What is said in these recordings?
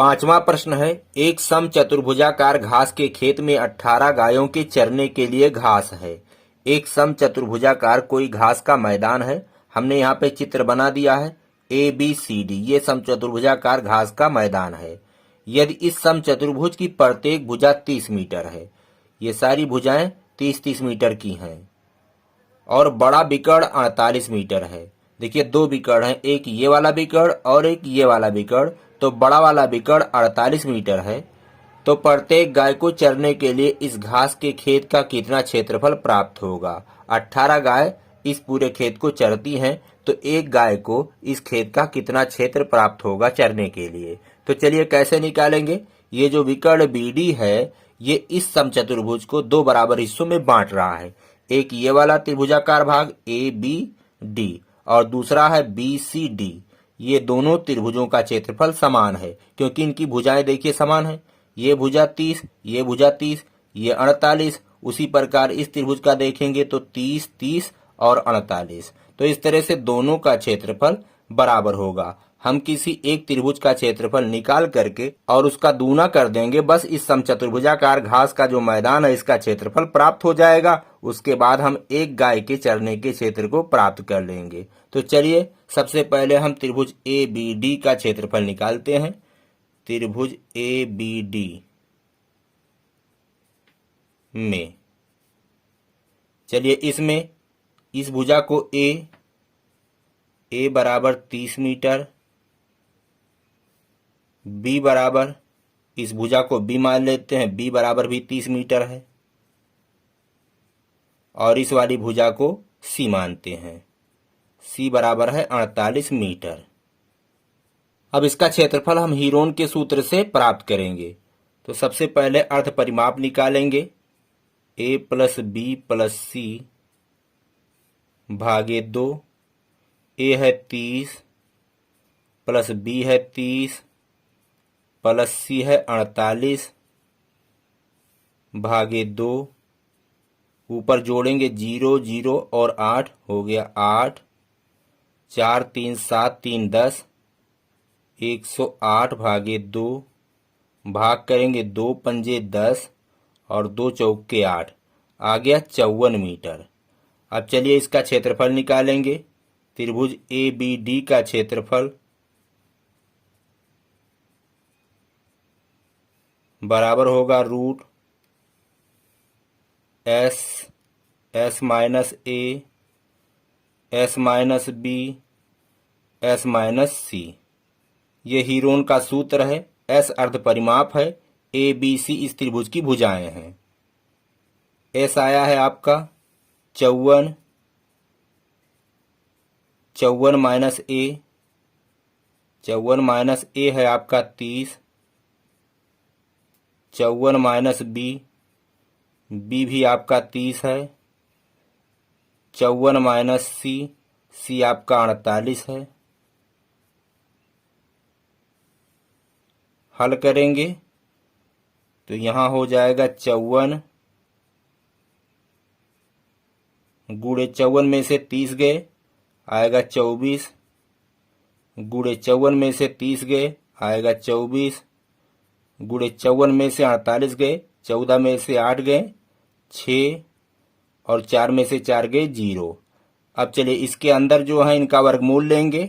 पांचवा प्रश्न है, एक सम चतुर्भुजाकार घास के खेत में 18 गायों के चरने के लिए घास है। एक सम चतुर्भुजाकार कोई घास का मैदान है। हमने यहाँ पे चित्र बना दिया है ABCD। ये सम चतुर्भुजाकार घास का मैदान है। यदि इस सम चतुर्भुज की प्रत्येक भुजा 30 मीटर है, ये सारी भुजाएं 30-30 मीटर की हैं, और बड़ा विकर्ण 48 मीटर है। देखिए दो विकर्ण है, एक ये वाला विकर्ण और एक ये वाला विकर्ण। तो बड़ा वाला विकर्ण 48 मीटर है। तो प्रत्येक गाय को चरने के लिए इस घास के खेत का कितना क्षेत्रफल प्राप्त होगा। 18 गाय इस पूरे खेत को चरती हैं, तो एक गाय को इस खेत का कितना क्षेत्र प्राप्त होगा चरने के लिए। तो चलिए कैसे निकालेंगे। ये जो विकर्ण BD है, ये इस समचतुर्भुज को दो बराबर हिस्सों में बांट रहा है। एक ये वाला त्रिभुजाकार भाग ABD और दूसरा है BCD। ये दोनों त्रिभुजों का क्षेत्रफल समान है, क्योंकि इनकी भुजाएं देखिए समान है। ये भुजा 30, ये भुजा 30, ये 48। उसी प्रकार इस त्रिभुज का देखेंगे तो 30, 30 और 48। तो इस तरह से दोनों का क्षेत्रफल बराबर होगा। हम किसी एक त्रिभुज का क्षेत्रफल निकाल करके और उसका दूना कर देंगे, बस इस समचतुर्भुजाकार घास का जो मैदान है इसका क्षेत्रफल प्राप्त हो जाएगा। उसके बाद हम एक गाय के चरने के क्षेत्र को प्राप्त कर लेंगे। तो चलिए सबसे पहले हम त्रिभुज ABD का क्षेत्रफल निकालते हैं। त्रिभुज ABD में चलिए इसमें इस भुजा को A बराबर 30 मीटर, B बराबर, इस भुजा को B मान लेते हैं, B बराबर भी 30 मीटर है, और इस वाली भुजा को C मानते हैं, C बराबर है 48 मीटर। अब इसका क्षेत्रफल हम हीरोन के सूत्र से प्राप्त करेंगे। तो सबसे पहले अर्ध परिमाप निकालेंगे। A plus B plus C भागे 2। A है 30 प्लस B है 30 प्लस C है 48 भागे 2। ऊपर जोड़ेंगे 0 0 और 8 हो गया 8। 4 3 7 3 10, 108 भागे 2। भाग करेंगे 2 पंजे 10 और 2 चौके 8, आ गया 54 मीटर। अब चलिए इसका क्षेत्रफल निकालेंगे। त्रिभुज ABD का क्षेत्रफल बराबर होगा root S minus A S minus B S minus C। ये हीरोन का सूत्र है। S अर्ध परिमाप है, ABC इस त्रिभुज की भुजाएं हैं। S आया है आपका 54, 54 माइनस A, 54 माइनस A है आपका 30, 54 माइनस B, B भी आपका 30 है, 54 माइनस C, C आपका 48 है। हल करेंगे तो यहाँ हो जाएगा 54 गुणे 54 में से 30 गए, आएगा 24। गुणे 54 में से 30 गए, आएगा 24। गुणे 54 में से 48 गए, 14 में से 8 गए 6, और 4 में से 4 गए 0। अब चलिए इसके अंदर जो है इनका वर्गमूल लेंगे।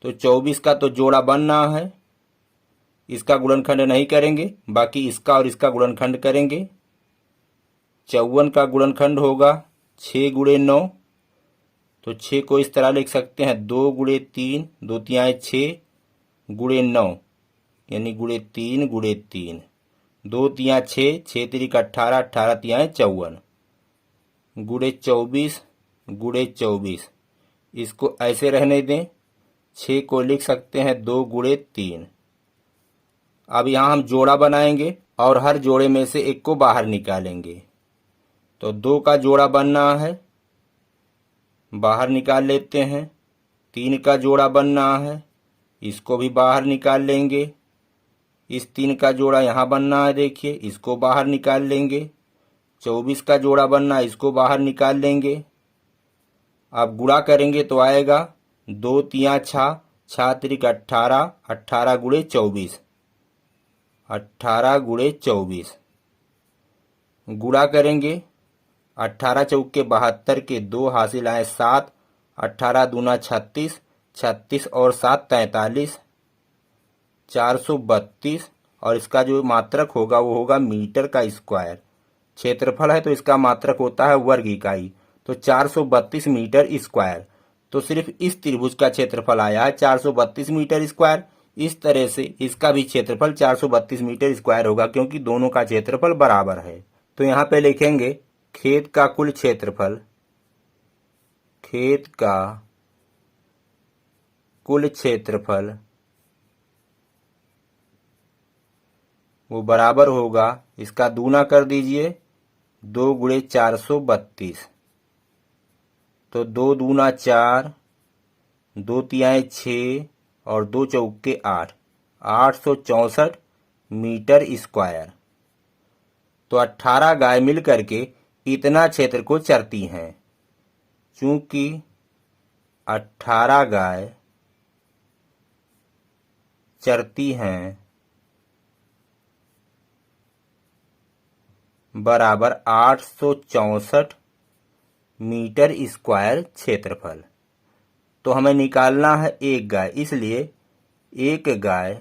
तो 24 का तो जोड़ा बनना है, इसका गुणनखंड नहीं करेंगे, बाकी इसका और इसका गुणनखंड करेंगे। 54 का गुणनखंड होगा 6 गुणे 9। तो 6 को इस तरह लिख सकते हैं 2 गुणे 3, 2 तिहाई 6 गुणे 9, यानी गुणे 3 गुणे 3, 2 तिहाई 6, 6 तिरिक 18, 18 तिहाई 54 गुणे 24 गुणे 24। इसको ऐसे रहने दें। 6 को लिख सकते हैं 2 गुणे 3। अब यहाँ हम जोड़ा बनाएंगे और हर जोड़े में से एक को बाहर निकालेंगे। तो 2 का जोड़ा बनना है, बाहर निकाल लेते हैं। 3 का जोड़ा बनना है, इसको भी बाहर निकाल लेंगे। इस 3 का जोड़ा यहाँ बनना है, देखिए इसको बाहर निकाल लेंगे। 24 का जोड़ा बनना है, इसको बाहर निकाल लेंगे। अब गुणा करेंगे तो आएगा 2 तिया 6, 6 तिरिक 18, 18 गुणे 24। 18 गुणे 24, गुणा करेंगे 18 चौके 72 के 2 हासिल आए 7, 18 दूना 36, 36 और 7 43, 432 और इसका जो मात्रक होगा वो होगा मीटर का स्क्वायर। क्षेत्रफल है तो इसका मात्रक होता है वर्ग इकाई, तो 432 मीटर स्क्वायर। तो सिर्फ इस त्रिभुज का क्षेत्रफल आया है 432 मीटर स्क्वायर। इस तरह से इसका भी क्षेत्रफल 432 मीटर स्क्वायर होगा क्योंकि दोनों का क्षेत्रफल बराबर है। तो यहाँ पे लिखेंगे खेत का कुल क्षेत्रफल, खेत का कुल क्षेत्रफल वो बराबर होगा, इसका दूना कर दीजिए 2 गुणे 432, तो 2 दूना 4, 2 तियाए 6 और 2 चौके 8, 864 मीटर स्क्वायर। तो 18 गाय मिल करके इतना क्षेत्र को चरती हैं। चूंकि 18 गाय चरती हैं बराबर 864 मीटर स्क्वायर क्षेत्रफल। तो हमें निकालना है एक गाय, इसलिए एक गाय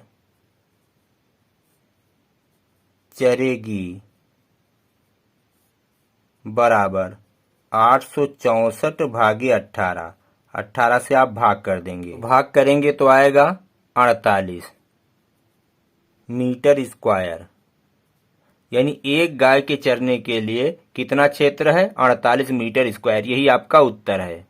चरेगी बराबर 864 भागे 18, 18 से आप भाग कर देंगे, भाग करेंगे तो आएगा 48 मीटर स्क्वायर। यानी एक गाय के चरने के लिए कितना क्षेत्र है? 48 मीटर स्क्वायर। यही आपका उत्तर है।